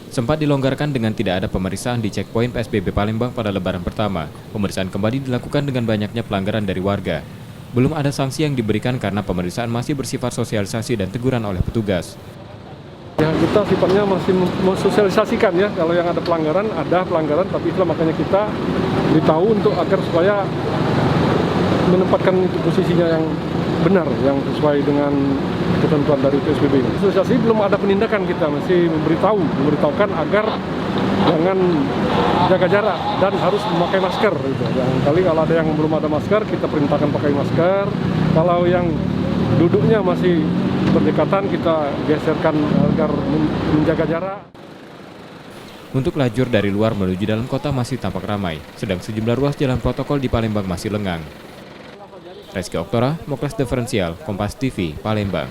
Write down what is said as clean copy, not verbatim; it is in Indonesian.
Sempat dilonggarkan dengan tidak ada pemeriksaan di checkpoint PSBB Palembang pada Lebaran pertama, pemeriksaan kembali dilakukan dengan banyaknya pelanggaran dari warga. Belum ada sanksi yang diberikan karena pemeriksaan masih bersifat sosialisasi dan teguran oleh petugas. Ya, kita sifatnya masih mensosialisasikan ya, kalau yang ada pelanggaran, tapi itulah makanya kita beritahu untuk agar supaya menempatkan posisinya yang benar, yang sesuai dengan ketentuan dari PSBB. Sosialisasi belum ada penindakan, kita masih memberitahukan agar jangan jaga jarak dan harus memakai masker. Gitu. Kali kalau ada yang belum ada masker, kita perintahkan pakai masker. Kalau yang duduknya masih berdekatan, kita geserkan agar menjaga jarak. Untuk lajur dari luar menuju dalam kota masih tampak ramai, sedang sejumlah ruas jalan protokol di Palembang masih lengang. Reski Oktora, Mokles Diferensial, Kompas TV, Palembang.